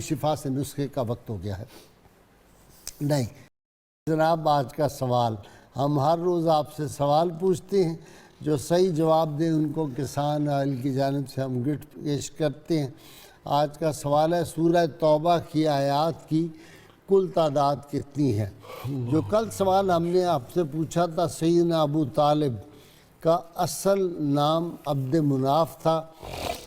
شفا سے نسخے کا وقت ہو گیا ہے۔ نہیں جناب، آج کا سوال ہم ہر روز آپ سے سوال پوچھتے ہیں، جو صحیح جواب دیں ان کو کسان آئل کی جانب سے ہم گفٹ پیش کرتے ہیں۔ آج کا سوال ہے سورہ توبہ کی آیات کی کل تعداد کتنی ہے؟ جو کل سوال ہم نے آپ سے پوچھا تھا، سیدنا ابو طالب کا اصل نام عبد مناف تھا،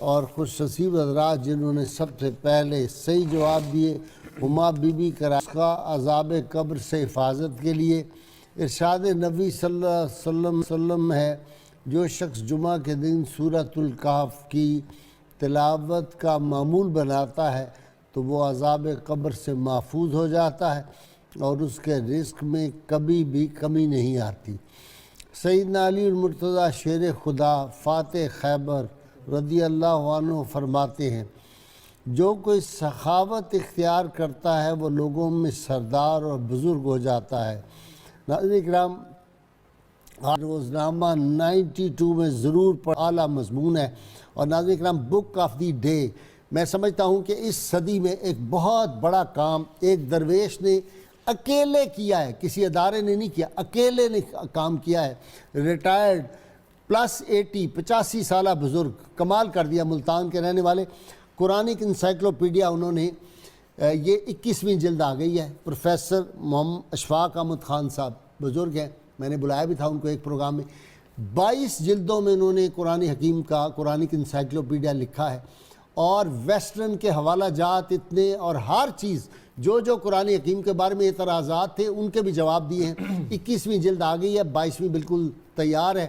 اور خوش نصیب حضرات جنہوں نے سب سے پہلے صحیح جواب دیے، ہما بی بی کا عذاب قبر سے حفاظت کے لیے ارشاد نبی صلی اللہ علیہ وسلم ہے، جو شخص جمعہ کے دن سورۃ الکہف کی تلاوت کا معمول بناتا ہے تو وہ عذاب قبر سے محفوظ ہو جاتا ہے اور اس کے رزق میں کبھی بھی کمی نہیں آتی۔ سیدنا علی المرتضیٰ شیر خدا فاتح خیبر رضی اللہ عنہ فرماتے ہیں، جو کوئی سخاوت اختیار کرتا ہے وہ لوگوں میں سردار اور بزرگ ہو جاتا ہے۔ ناظرین کرام، روزنامہ 92 میں ضرور اعلیٰ مضمون ہے، اور ناظرین کرام بک آف دی ڈے میں سمجھتا ہوں کہ اس صدی میں ایک بہت بڑا کام ایک درویش نے اکیلے کیا ہے، کسی ادارے نے نہیں کیا، اکیلے نے کام کیا ہے۔ ریٹائرڈ پلس 85 سالہ بزرگ، کمال کر دیا، ملتان کے رہنے والے۔ قرآنک انسائکلوپیڈیا انہوں نے یہ 21ویں جلد آ گئی ہے۔ پروفیسر محمد اشفاق احمد خان صاحب بزرگ ہیں، میں نے بلایا بھی تھا ان کو ایک پروگرام میں۔ 22 جلدوں میں انہوں نے قرآن حکیم کا قرآنک انسائکلوپیڈیا لکھا ہے، اور ویسٹرن کے حوالہ جات اتنے، اور ہر چیز جو قرآن حکیم کے بارے میں اعتراضات تھے ان کے بھی جواب دیے ہیں۔ 21ویں جلد آ گئی ہے، 22ویں بالکل تیار ہے،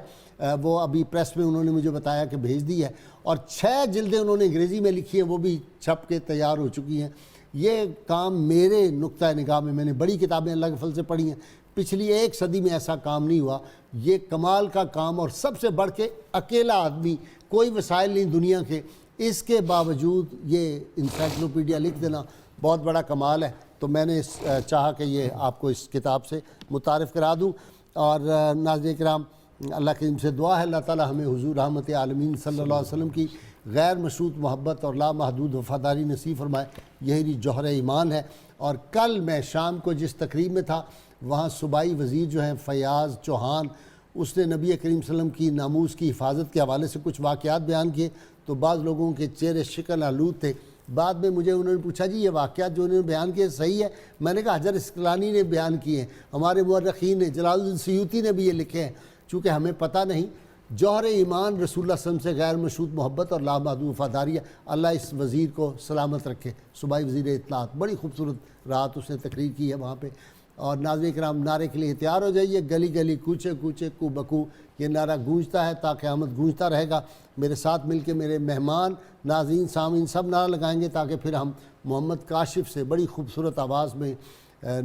وہ ابھی پریس میں انہوں نے مجھے بتایا کہ بھیج دی ہے، اور 6 جلدیں انہوں نے انگریزی میں لکھی ہیں، وہ بھی چھپ کے تیار ہو چکی ہیں۔ یہ کام میرے نقطہ نگاہ میں نے بڑی کتابیں اللہ کے فضل سے پڑھی ہیں، پچھلی 1 صدی میں ایسا کام نہیں ہوا۔ یہ کمال کا کام، اور سب سے بڑھ کے اکیلا آدمی، کوئی وسائل نہیں دنیا کے، اس کے باوجود یہ انسائکلوپیڈیا لکھ دینا بہت بڑا کمال ہے۔ تو میں نے چاہا کہ یہ آپ کو اس کتاب سے متعارف کرا دوں۔ اور ناظرین کرام، اللہ کریم سے دعا ہے اللہ تعالی ہمیں حضور رحمت عالمین صلی اللہ علیہ وسلم کی غیر مشروط محبت اور لامحدود وفاداری نصیب فرمائے، یہی جوہر ایمان ہے۔ اور کل میں شام کو جس تقریب میں تھا، وہاں صوبائی وزیر جو ہیں فیاض چوہان، اس نے نبی کریم صلی اللہ علیہ وسلم کی ناموس کی حفاظت کے حوالے سے کچھ واقعات بیان کیے، تو بعض لوگوں کے چہرے شکن آلود تھے۔ بعد میں مجھے انہوں نے پوچھا، جی یہ واقعات جو انہوں نے بیان کیے صحیح ہے؟ میں نے کہا حجر اسقلانی نے بیان کیے ہیں، ہمارے مورخین نے، جلال الدین سیوطی نے بھی یہ لکھے ہیں۔ چونکہ ہمیں پتہ نہیں، جوہر ایمان رسول اللہ صلی اللہ علیہ وسلم سے غیر مشروط محبت اور لامحدود وفاداری ہے۔ اللہ اس وزیر کو سلامت رکھے، صوبائی وزیر اطلاعات، بڑی خوبصورت رات اس نے تقریر کی ہے وہاں پہ۔ اور ناظرین کرام، نعرے کے لیے تیار ہو جائیے، گلی گلی کوچے کوچے کو بکو، یہ نعرہ گونجتا ہے تا قیامت گونجتا رہے گا۔ میرے ساتھ مل کے میرے مہمان، ناظرین، سامعین سب نعرہ لگائیں گے، تاکہ پھر ہم محمد کاشف سے بڑی خوبصورت آواز میں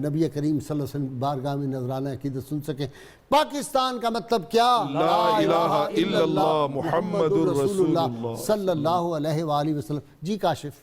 نبی کریم صلی اللہ علیہ وسلم بارگاہ میں نذرانہ عقیدت سن سکیں۔ پاکستان کا مطلب کیا؟ لا الہ الا اللہ محمد رسول اللہ صلی اللہ علیہ وآلہ وسلم۔ جی کاشف۔